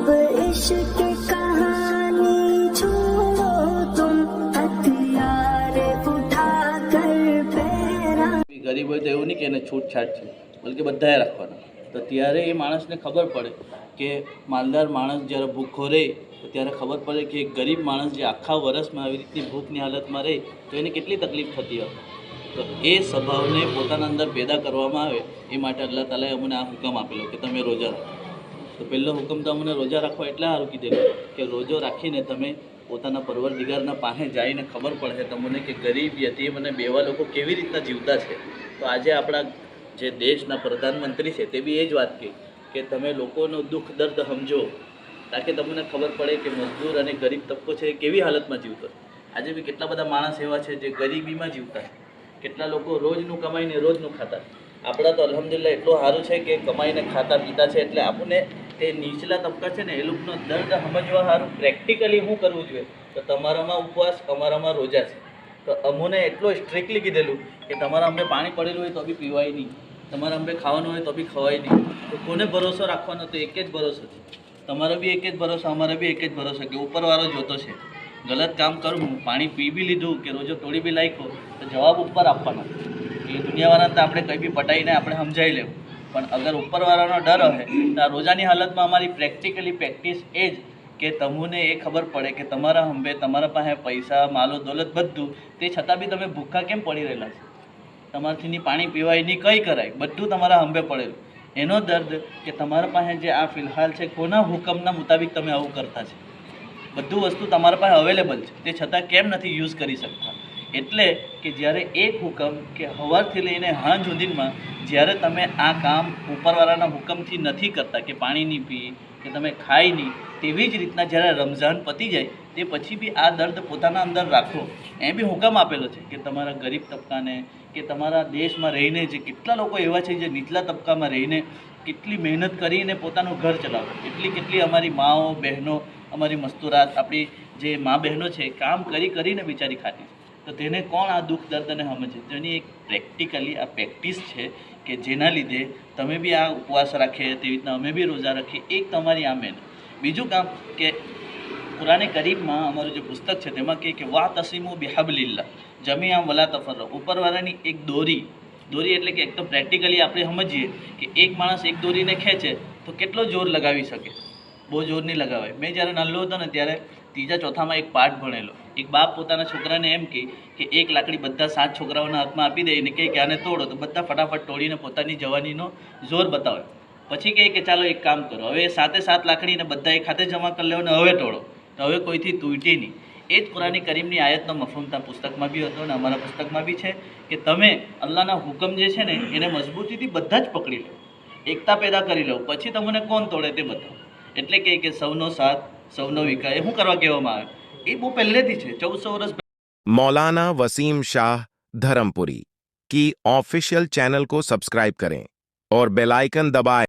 अब इश्क कहानी छोड़ो तुम हथियार उठा कर पैरा। गरीब હોય તો એવું નહીં કે એને છૂટછાટ છે, બલકે બધાએ રાખવાના. તો ત્યારે એ માણસને ખબર પડે કે માલદાર માણસ જ્યારે ભૂખો રહે તો ત્યારે ખબર પડે કે એક ગરીબ માણસ જે આખા વર્ષમાં આવી રીતની ભૂખની હાલતમાં રહે તો એને કેટલી તકલીફ થતી હોય. તો એ સ્વભાવને પોતાના અંદર પેદા કરવામાં આવે એ માટે અલ્લાહ તાલાએ અમને આ હુકમ આપેલો કે તમે રોજા રાખો. તો પહેલો હુકમ તો અમને રોજા રાખવા એટલા સારું કીધેલું કે રોજો રાખીને તમે પોતાના પરવરદિગારના પાસે જઈને ખબર પડે તમને કે ગરીબ યતીમ અને બેવા લોકો કેવી રીતના જીવતા છે. તો આજે આપણા જે દેશના પ્રધાનમંત્રી છે તે બી એ જ વાત કહી કે તમે લોકોનો દુઃખ દર્દ સમજો તાકે તમને ખબર પડે કે મજદૂર અને ગરીબ તબકો છે એ કેવી હાલતમાં જીવતો. આજે બી કેટલા બધા માણસ એવા છે જે ગરીબીમાં જીવતા છે. કેટલા લોકો રોજનું કમાઈને રોજનું ખાતા. આપણા તો અલ્હમ્દુલિલ્લાહ એટલું સારું છે કે કમાઈને ખાતા પીતા છે એટલે આપણને તે નીચલા તબકા છે ને એ લોકોનો દર્દ સમજવા સારું પ્રેક્ટિકલી શું કરવું જોઈએ. તો તમારામાં ઉપવાસ, અમારામાં રોજા છે. તો અમોને એટલું સ્ટ્રિક્ટલી કીધેલું કે તમારા અંબે પાણી પડેલું હોય તો બી પીવાય નહીં, તમારા અંબે ખાવાનું હોય તો બી ખવાય નહીં. તો કોને ભરોસો રાખવાનો? તો એક જ ભરોસો છે. તમારો બી એક જ ભરોસો, અમારો બી એક જ ભરોસો કે ઉપરવાળો જોતો છે. ગલત કામ કરું, પાણી પી બી લીધું કે રોજો તોડી બી લાખ્યો તો જવાબ ઉપર આપવાનો. એ દુનિયાવાળાને તો આપણે કંઈ બી પટાઈને આપણે સમજાવી લેવું, પણ અગર ઉપરવાળાનો ડર હોય તો આ રોજાની હાલતમાં અમારી પ્રેક્ટિકલી પ્રેક્ટિસ એ જ કે તમને એ ખબર પડે કે તમારા હંબે તમારા પાસે પૈસા માલો દોલત બધું, તે છતાં બી તમે ભૂખ્ખા કેમ પડી રહેલા છે. તમારાથી પાણી પીવાય નહીં, કંઈ કરાય, બધું તમારા હંબે પડેલું. એનો દર્દ કે તમારા પાસે જે આ ફિલહાલ છે કોના હુકમના મુતાબિક તમે આવું કરતા છે. બધું વસ્તુ તમારા પાસે અવેલેબલ છે, તે છતાં કેમ નથી યુઝ કરી શકતા. એટલે કે જ્યારે એક હુકમ કે સવારથી લઈને સાંજ સુધીમાં જ્યારે તમે આ કામ ઉપરવાળાના હુકમથી નથી કરતા કે પાણી નહીં પી કે તમે ખાઈ નહીં, તેવી જ રીતના જ્યારે રમઝાન પતી જાય તે પછી બી આ દર્દ પોતાના અંદર રાખો. એ બી હુકમ આપેલો છે કે તમારા ગરીબ તબકાને કે તમારા દેશમાં રહીને જે કેટલા લોકો એવા છે જે નીચલા તબકામાં રહીને કેટલી મહેનત કરીને પોતાનું ઘર ચલાવે. કેટલી અમારી માઓ બહેનો, અમારી મસ્તુરાત, આપણી જે મા બહેનો છે કામ કરીને બિચારી ખાતી છે. તો તેને કોણ આ દુઃખ દર્દને સમજે? તેની એક પ્રેક્ટિકલી આ પ્રેક્ટિસ છે કે જેના લીધે તમે બી આ ઉપવાસ રાખે તેવી રીતના અમે બી રોજા રાખીએ. એક તમારી આ મહેનત. બીજું કામ કે કુરાને કરીમમાં અમારું જે પુસ્તક છે તેમાં કહે કે વા તસીમુ બિહબલિલ્લાહ જમીઆ વલા તફરરકુ. ઉપરવાળાની એક દોરી એટલે કે એક તો પ્રેક્ટિકલી આપણે સમજીએ કે એક માણસ એક દોરીને ખેંચે તો કેટલો જોર લગાવી શકે? બહુ જોર નહીં લગાવાય. મેં જ્યારે નાનો હતો ને ત્યારે ત્રીજા ચોથામાં એક પાઠ ભણેલો. એક બાપ પોતાના છોકરાને એમ કહે કે એક લાકડી બધા 7 છોકરાઓના હાથમાં આપી દે અને કહે કે આને તોડો, તો બધા ફટાફટ તોડીને પોતાની જવાનીનો જોર બતાવે. પછી કહે કે ચાલો એક કામ કરો, હવે 7 લાકડીને બધા એક હાથે જમા કરી લેવો ને હવે તોડો. તો હવે કોઈથી તૂટી નહીં. એ જ કુરાની કરીમની આયતનો મફહૂમ તા પુસ્તકમાં બી હતો અને અમારા પુસ્તકમાં બી છે કે તમે અલ્લાહના હુકમ જે છે ને એને મજબૂતીથી બધા જ પકડી લો, એકતા પેદા કરી લો, પછી તમને કોણ તોડે તે બતાવો. એટલે કે સૌનો સાથ સૌનો વિકાસ એ શું કરવા કહેવામાં આવે એ બહુ પહેલેથી છે. 1400 વર્ષ मौलाना वसीम शाह धर्मपुरी की ऑफिशियल चैनल को सब्सक्राइब करें और बेल आइकन दबाएं।